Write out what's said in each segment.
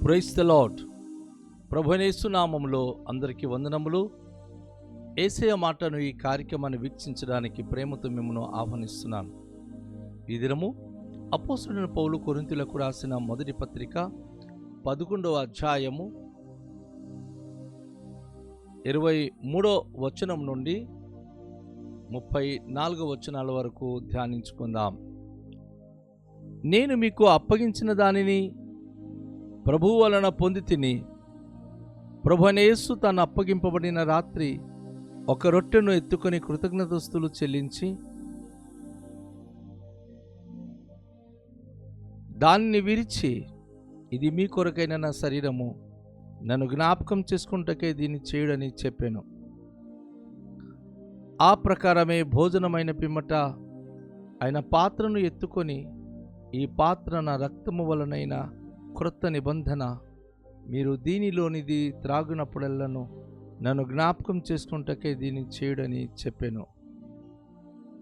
Praise the lord. ప్రభువైన యేసు నామములో అందరికీ వందనములు. యేసయ్య మాటను ఈ కార్యక్రమాన్ని వీక్షించడానికి ప్రేమతో మిమ్మల్ని ఆహ్వానిస్తున్నాను. ఈ దినము అపోస్తలుడైన పౌలు కొరింథీయులకు రాసిన మొదటి పత్రిక 11వ అధ్యాయము 23వ వచనం నుండి 34వ వచనాల వరకు ధ్యానించుకుందాం. నేను మీకు అప్పగించిన దానిని ప్రభువు వలన పొంది తిని, ప్రభువైన యేసు తాను అప్పగింపబడిన రాత్రి ఒక రొట్టెను ఎత్తుకొని కృతజ్ఞతాస్తుతులు చెల్లించి దానిని విరిచి, ఇది మీ కొరకైన నా శరీరము, నన్ను జ్ఞాపకం చేసుకుంటకే దీన్ని చేయుడని చెప్పాను. ఆ ప్రకారమే భోజనమైన పిమ్మట ఆయన పాత్రను ఎత్తుకొని, ఈ పాత్ర నా రక్తము వలనైన క్రొత్త నిబంధన, మీరు దీనిలోనిది త్రాగునప్పుడెల్లను నన్ను జ్ఞాపకం చేసుకుంటకే దీన్ని చేయుడని చెప్పాను.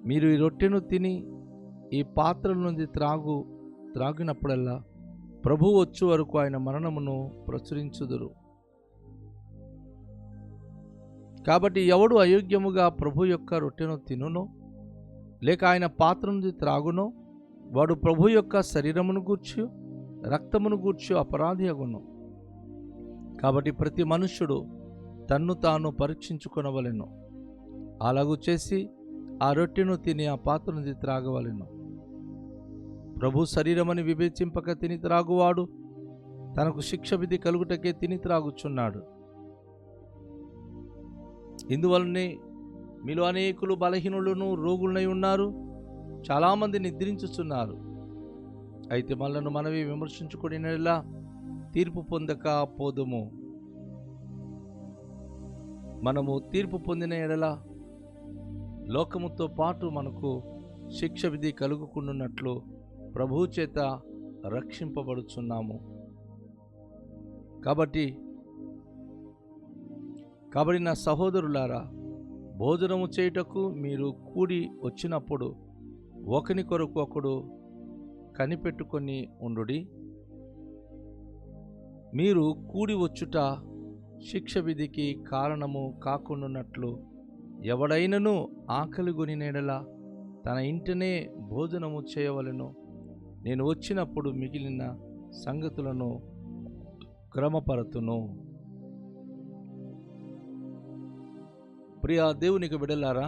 మీరు ఈ రొట్టెను తిని ఈ పాత్ర నుండి త్రాగినప్పుడల్లా ప్రభువు వచ్చు వరకు ఆయన మరణమును ప్రచురించుదురు. కాబట్టి ఎవడు అయోగ్యముగా ప్రభు యొక్క రొట్టెను తినునో లేక ఆయన పాత్ర నుండి త్రాగునో వాడు ప్రభు యొక్క శరీరమును గూర్చి రక్తమును గూర్చి అపరాధి అగును. కాబట్టి ప్రతి మనుష్యుడు తన్ను తాను పరీక్షించుకొనవలెను. అలాగూ చేసి ఆ రొట్టెను తిని ఆ పాత్ర నుండి త్రాగవలెను. ప్రభు శరీరమని వివేచింపక తిని త్రాగువాడు తనకు శిక్ష విధి కలుగుటకే తిని త్రాగుచున్నాడు. ఇందువలనే మీలో అనేకులు బలహీనులను రోగులనై ఉన్నారు, చాలామంది నిద్రించుచున్నారు. అయితే మనలను మనమే విమర్శించుకునేలా తీర్పు పొందక పోదుము. మనము తీర్పు పొందిన ఎడల లోకముతో పాటు మనకు శిక్ష విధి కలుగుకున్నట్లు ప్రభువు చేత రక్షింపబడుచున్నాము. కాబట్టి నా సహోదరులారా, భోజనము చేయుటకు మీరు కూడి వచ్చినప్పుడు ఒకని కొరకు ఒకడు కనిపెట్టుకొని ఉండుడి. మీరు కూడి వచ్చుట శిక్ష విధికి కారణము కాకుండానట్లు ఎవడైనను ఆకలి గొనినెడల తన ఇంటనే భోజనము చేయవలెను. నేను వచ్చినప్పుడు మిగిలిన సంగతులను క్రమపరతును. ప్రియ దేవునికి బిడ్డలారా,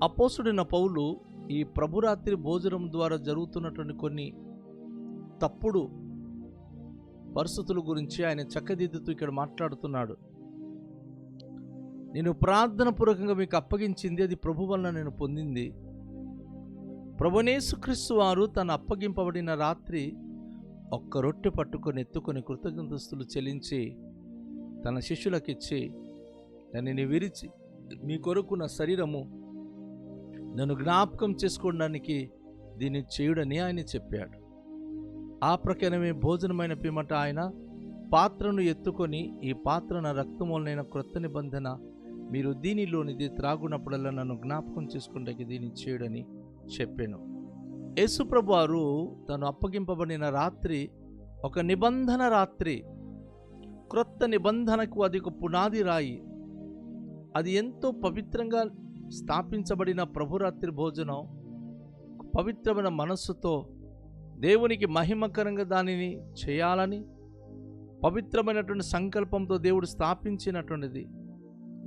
అపోస్తలుడైన పౌలు ఈ ప్రభురాత్రి భోజనం ద్వారా జరుగుతున్నటువంటి కొన్ని తప్పుడు పరిస్థితుల గురించి ఆయన చక్కదిద్దుతూ ఇక్కడ మాట్లాడుతున్నాడు. నేను ప్రార్థన పూర్వకంగా మీకు అప్పగించింది అది ప్రభు వలన నేను పొందింది. ప్రభువైన యేసుక్రీస్తు వారు తను అప్పగింపబడిన రాత్రి ఒక్క రొట్టె పట్టుకొని ఎత్తుకొని కృతజ్ఞతాస్తుతులు చెల్లించి తన శిష్యులకిచ్చి, దానిని విరిచి, మీ కొరకు నా శరీరము, నన్ను జ్ఞాపకం చేసుకోవడానికి దీన్ని చేయుడని ఆయన చెప్పాడు. ఆ ప్రకారమే భోజనమైన పిమ్మట ఆయన పాత్రను ఎత్తుకొని, ఈ పాత్ర నా రక్తమూలనైన క్రొత్త నిబంధన, మీరు దీనిలోనిది త్రాగునప్పుడల్లా నన్ను జ్ఞాపకం చేసుకుంటే దీన్ని చేయుడని చెప్పాను. యేసుప్రభు వారు తను అప్పగింపబడిన రాత్రి ఒక నిబంధన రాత్రి, క్రొత్త నిబంధనకు అది ఒక పునాది రాయి. అది ఎంతో పవిత్రంగా స్థాపించబడిన ప్రభురాత్రి భోజనం పవిత్రమైన మనస్సుతో దేవునికి మహిమకరంగా దానిని చేయాలని పవిత్రమైనటువంటి సంకల్పంతో దేవుడు స్థాపించినటువంటిది.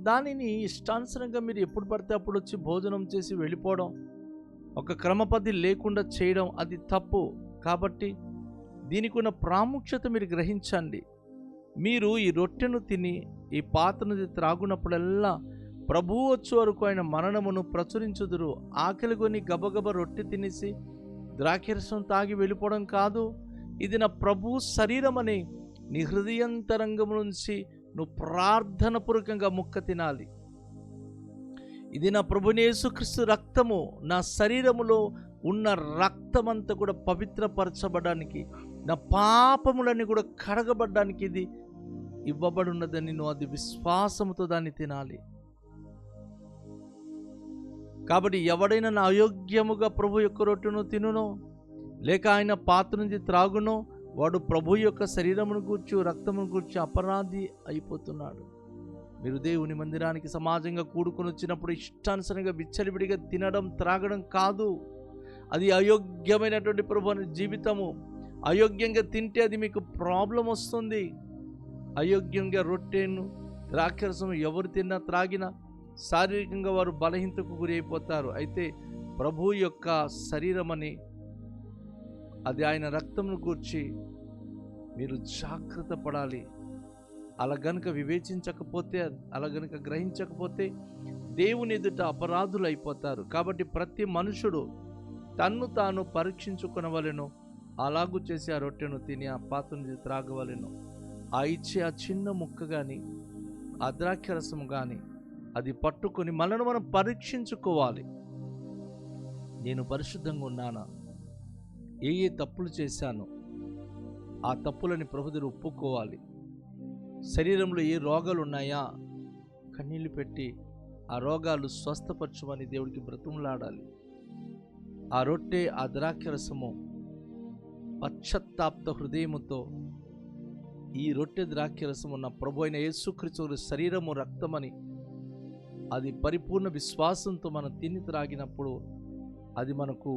దానిని ఇష్టానుసారంగా మీరు ఎప్పుడు పడితే అప్పుడు వచ్చి భోజనం చేసి వెళ్ళిపోవడం, ఒక క్రమపద్ధతి లేకుండా చేయడం అది తప్పు. కాబట్టి దీనికి ఉన్న ప్రాముఖ్యత మీరు గ్రహించండి. మీరు ఈ రొట్టెను తిని ఈ పాత్రను త్రాగునప్పుడల్లా ప్రభువు వచ్చే వరకు ఆయన మరణమును ప్రచురించుదురు. ఆకలి కొని గబగబ రొట్టె తినేసి ద్రాక్షరసం తాగి వెళ్ళిపోవడం కాదు. ఇది నా ప్రభు శరీరం అని నీ హృదయంతరంగం నుంచి నువ్వు ప్రార్థన పూర్వకంగా ముక్క తినాలి. ఇది నా ప్రభువైన యేసుక్రీస్తు రక్తము, నా శరీరములో ఉన్న రక్తమంతా కూడా పవిత్రపరచబడడానికి, నా పాపములన్నీ కూడా కడగబడ్డానికి ఇది ఇవ్వబడున్నదని నువ్వు అది విశ్వాసముతో దాన్ని తినాలి. కాబట్టి ఎవడైనా నా అయోగ్యముగా ప్రభు యొక్క రొట్టెను తినునో లేక ఆయన పాత్ర నుంచి త్రాగునో వాడు ప్రభు యొక్క శరీరమును గూర్చి రక్తమును గూర్చి అపరాధి అయిపోతున్నాడు. మీరు దేవుని మందిరానికి సమాజంగా కూడుకొని వచ్చినప్పుడు ఇష్టానుసరంగా విచ్చలవిడిగా తినడం త్రాగడం కాదు. అది అయోగ్యమైనటువంటి ప్రభు జీవితము. అయోగ్యంగా తింటే అది మీకు ప్రాబ్లం వస్తుంది. అయోగ్యంగా రొట్టెను ద్రాక్షరసం ఎవరు తిన్నా త్రాగినా శారీరకంగా వారు బలహీనతకు గురి అయిపోతారు. అయితే ప్రభు యొక్క శరీరమని, అది ఆయన రక్తమును గూర్చి మీరు జాగ్రత్త పడాలి. అలా గనుక వివేచించకపోతే, అలా గనుక గ్రహించకపోతే దేవుని ఎదుట అపరాధులు అయిపోతారు. కాబట్టి ప్రతి మనుషుడు తన్ను తాను పరీక్షించుకొనవలెను. అలాగూ చేసి ఆ రొట్టెను తిని ఆ పాత్రను త్రాగవలెను. ఆ ఇచ్చే ఆ చిన్న ముక్క కానీ ఆ ద్రాక్షరసం కానీ అది పట్టుకొని మనను మనం పరీక్షించుకోవాలి. నేను పరిశుద్ధంగా ఉన్నానా? ఏ తప్పులు చేశాను? ఆ తప్పులని ప్రభు దగ్గర ఒప్పుకోవాలి. శరీరంలో ఏ రోగాలు ఉన్నాయా? కన్నీళ్ళు పెట్టి ఆ రోగాలు స్వస్థపరచమని దేవుడికి బ్రతిమలాడాలి. ఆ రొట్టె ఆ ద్రాక్షరసము పశ్చాత్తాప హృదయముతో ఈ రొట్టె ద్రాక్షరసము ఉన్న ప్రభు అయిన యేసుక్రీస్తు శరీరము రక్తమని అది పరిపూర్ణ విశ్వాసంతో మనం తిని త్రాగినప్పుడు అది మనకు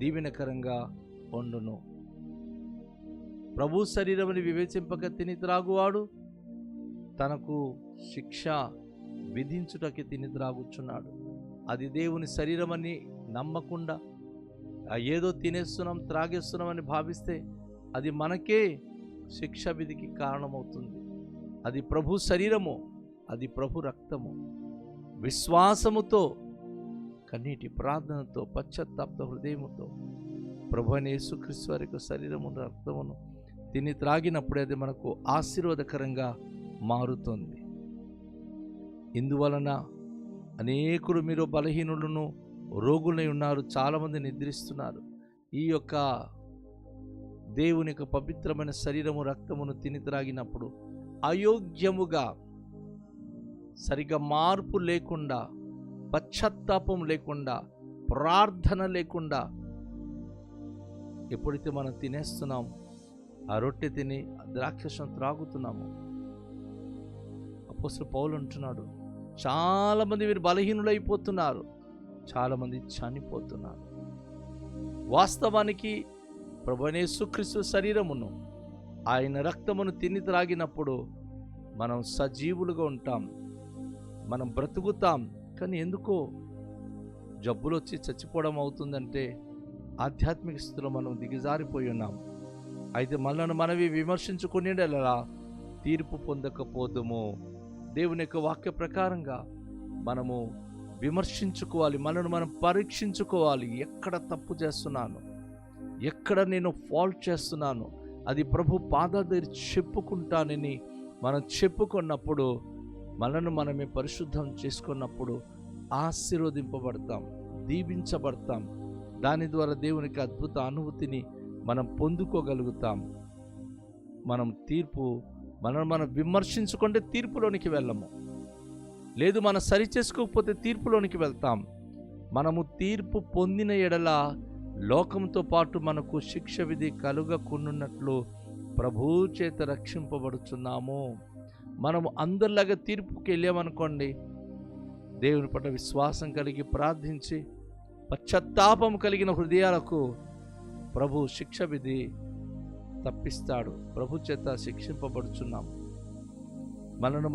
దీవెనకరంగా ఉండును. ప్రభు శరీరమని వివేచింపక తిని త్రాగువాడు తనకు శిక్ష విధించుటకి తిని త్రాగుచున్నాడు. అది దేవుని శరీరమని నమ్మకుండా ఏదో తినేస్తున్నాం త్రాగేస్తున్నామని భావిస్తే అది మనకే శిక్ష విధికి కారణమవుతుంది. అది ప్రభు శరీరము, అది ప్రభు రక్తము. విశ్వాసముతో, కన్నీటి ప్రార్థనతో, పశ్చాత్తాప హృదయముతో ప్రభు అయిన యేసుక్రీస్తు వారి యొక్క శరీరము రక్తమును తిని త్రాగినప్పుడే అది మనకు ఆశీర్వాదకరంగా మారుతుంది. ఇందువలన అనేకులు మీరు బలహీనులను రోగులై ఉన్నారు, చాలామంది నిద్రిస్తున్నారు. ఈ యొక్క దేవుని యొక్క పవిత్రమైన శరీరము రక్తమును తిని త్రాగినప్పుడు అయోగ్యముగా, సరిగా మార్పు లేకుండా, పశ్చాత్తాపం లేకుండా, ప్రార్థన లేకుండా ఎప్పుడైతే మనం తినేస్తున్నాం, ఆ రొట్టె తిని ద్రాక్షరసం త్రాగుతున్నాము, అపోస్తలుడు పౌలు అంటున్నాడు, చాలామంది మీరు బలహీనులైపోతున్నారు, చాలామంది చనిపోతున్నారు. వాస్తవానికి ప్రభువైన యేసుక్రీస్తు శరీరమును, ఆయన రక్తమును తిని త్రాగినప్పుడు మనం సజీవులుగా ఉంటాం, మనం బ్రతుకుతాం. కానీ ఎందుకో జబ్బులు వచ్చి చచ్చిపోవడం అవుతుందంటే ఆధ్యాత్మిక స్థితిలో మనం దిగజారిపోయి ఉన్నాం. అయితే మనల్ని మనవి విమర్శించుకునేలా తీర్పు పొందకపోదుము. దేవుని యొక్క వాక్య ప్రకారంగా మనము విమర్శించుకోవాలి, మనను మనం పరీక్షించుకోవాలి. ఎక్కడ తప్పు చేస్తున్నాను, ఎక్కడ నేను ఫాల్ట్ చేస్తున్నాను, అది ప్రభు పాదాల దగ్గర చెప్పుకుంటానని మనం చెప్పుకున్నప్పుడు, మనను మనమే పరిశుద్ధం చేసుకున్నప్పుడు ఆశీర్వదింపబడతాం, దీవించబడతాం. దాని ద్వారా దేవునికి అద్భుత అనుభూతిని మనం పొందుకోగలుగుతాం. మనం విమర్శించుకుంటే తీర్పులోనికి వెళ్ళము, లేదు మనం సరి చేసుకోకపోతే తీర్పులోనికి వెళ్తాం. మనము తీర్పు పొందిన ఎడల లోకంతో పాటు మనకు శిక్ష విధి కలుగకున్నట్లు ప్రభు చేత రక్షింపబడుచున్నాము. మనము అందరిలాగా తీర్పుకి వెళ్ళామనుకోండి, దేవుని పట్ల విశ్వాసం కలిగి ప్రార్థించి పశ్చాత్తాపం కలిగిన హృదయాలకు ప్రభు శిక్ష విధి తప్పిస్తాడు. ప్రభు చేత శిక్షింపబడుచున్నాము.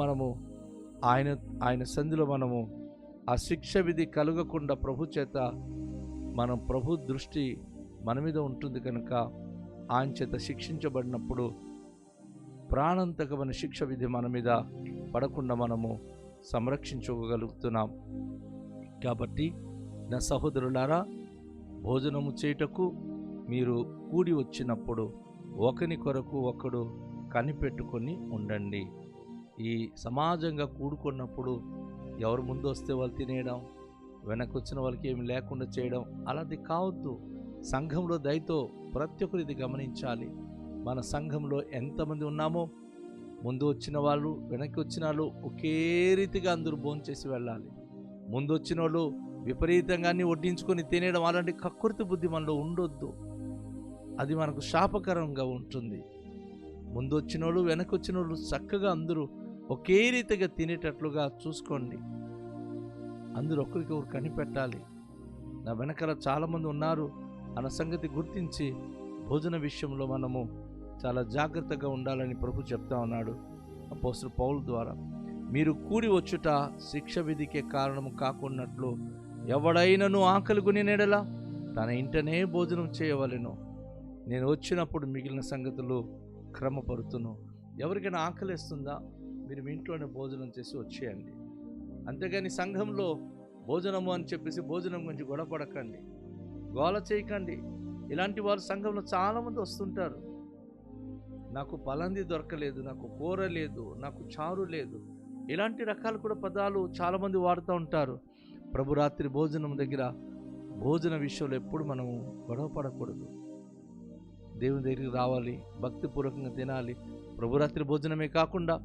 మనము ఆయన సంధిలో మనము ఆ శిక్ష విధి కలగకుండా ప్రభు చేత ప్రభు దృష్టి మన మీద ఉంటుంది కనుక ఆయన చేత శిక్షించబడినప్పుడు ప్రాణాంతకమైన శిక్ష విధి మన మీద పడకుండా మనము సంరక్షించుకోగలుగుతున్నాం. కాబట్టి నా సహోదరులారా, భోజనము చేయుటకు మీరు కూడి వచ్చినప్పుడు ఒకని కొరకు ఒకడు కనిపెట్టుకొని ఉండండి. ఈ సమాజంగా కూడుకున్నప్పుడు ఎవరు ముందు వస్తే వాళ్ళు తినేయడం, వెనక్కి వచ్చిన వాళ్ళకి ఏమి లేకుండా చేయడం అలాంటి కావద్దు. సంఘంలో దయతో ప్రతి ఒక్కరు ఇది గమనించాలి. మన సంఘంలో ఎంతమంది ఉన్నామో ముందు వచ్చిన వాళ్ళు వెనక్కి వచ్చిన వాళ్ళు ఒకే రీతిగా అందరూ భోంచేసి వెళ్ళాలి. ముందు వచ్చిన వాళ్ళు విపరీతంగా వడ్డించుకొని తినేయడం అలాంటి కక్కుర్తి బుద్ధి మనలో ఉండొద్దు. అది మనకు శాపకరంగా ఉంటుంది. ముందు వచ్చినోళ్ళు వెనక్కి వచ్చినోళ్ళు చక్కగా అందరూ ఒకే రీతిగా తినేటట్లుగా చూసుకోండి. అందరూ ఒకరికొకరు కనిపెట్టాలి. నా వెనకాల చాలామంది ఉన్నారు అన్న సంగతి గుర్తించి భోజన విషయంలో మనము చాలా జాగ్రత్తగా ఉండాలని ప్రభు చెప్తా ఉన్నాడు అపోస్తలుడు పౌలు ద్వారా. మీరు కూడి వచ్చుట శిక్ష విధికే కారణము కాకున్నట్లు ఎవడైనను ఆకలి కొని నెడలా తన ఇంటనే భోజనం చేయవలెను. నేను వచ్చినప్పుడు మిగిలిన సంగతులు క్రమపరుతును. ఎవరికైనా ఆకలిస్తుందా, మీరు మీ ఇంట్లోనే భోజనం చేసి వచ్చేయండి. అంతేగాని సంఘంలో భోజనము అని చెప్పేసి భోజనం గురించి గొడవపడకండి, గోల చేయకండి. ఇలాంటి వారు సంఘంలో చాలామంది వస్తుంటారు. నాకు పలాంది దొరకలేదు, నాకు కూర లేదు, నాకు చారు లేదు, ఇలాంటి రకాలు కూడా పదాలు చాలామంది వాడుతూ ఉంటారు. ప్రభు రాత్రి భోజనం దగ్గర భోజన విషయంలో ఎప్పుడు మనము గొడవ పడకూడదు. దేవుని దగ్గరికి రావాలి, భక్తిపూర్వకంగా తినాలి. ప్రభురాత్రి భోజనమే కాకుండా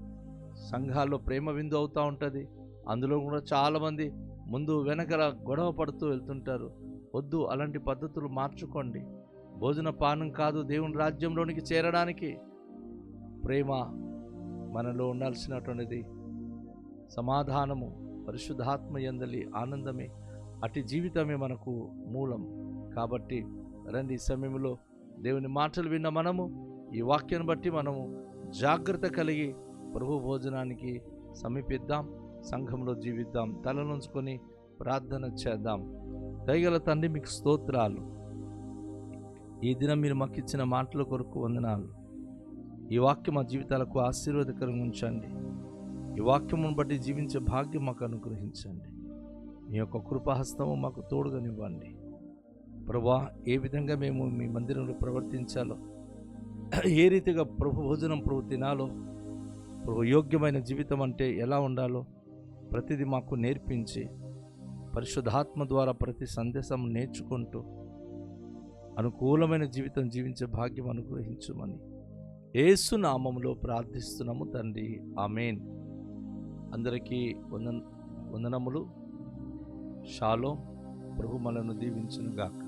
సంఘాల్లో ప్రేమ విందు అవుతూ ఉంటుంది. అందులో కూడా చాలామంది ముందు వెనకల గొడవ పడుతూ వెళ్తుంటారు. వద్దు, అలాంటి పద్ధతులు మార్చుకోండి. భోజన పానం కాదు దేవుని రాజ్యంలోనికి చేరడానికి. ప్రేమ మనలో ఉండాల్సినటువంటిది. సమాధానము, పరిశుద్ధాత్మ యందలి ఆనందమే, అటు జీవితమే మనకు మూలం. కాబట్టి రండి, ఈ సమయంలో దేవుని మాటలు విన్న మనము ఈ వాక్యాన్ని బట్టి మనము జాగ్రత్త కలిగి ప్రభు భోజనానికి సమీపిద్దాం, సంఘంలో జీవిద్దాం. తలనుంచుకొని ప్రార్థన చేద్దాం. దయగల తండ్రి, మీకు స్తోత్రాలు. ఈ దినం మీరు మాకు ఇచ్చిన మాటల కొరకు వందనాలు. ఈ వాక్యం మా జీవితాలకు ఆశీర్వాదకరంగా ఉంచండి. ఈ వాక్యమును బట్టి జీవించే భాగ్యం మాకు అనుగ్రహించండి. మీ యొక్క కృపాహస్తము మాకు తోడుగానివ్వండి. ప్రభువా, ఏ విధంగా మేము మీ మందిరంలో ప్రవర్తించాలో, ఏ రీతిగా ప్రభు భోజనం ప్రభు తినాలో, ప్రభు యోగ్యమైన జీవితం అంటే ఎలా ఉండాలో ప్రతిదీ మాకు నేర్పించి పరిశుద్ధాత్మ ద్వారా ప్రతి సందేశం నేర్చుకుంటూ అనుకూలమైన జీవితం జీవించే భాగ్యం అనుగ్రహించుమని యేసు నామములో ప్రార్థిస్తున్నాము తండ్రి, ఆమేన్. అందరికీ వందనములు. షాలోమ్. ప్రభు మనను దీవించును గాక.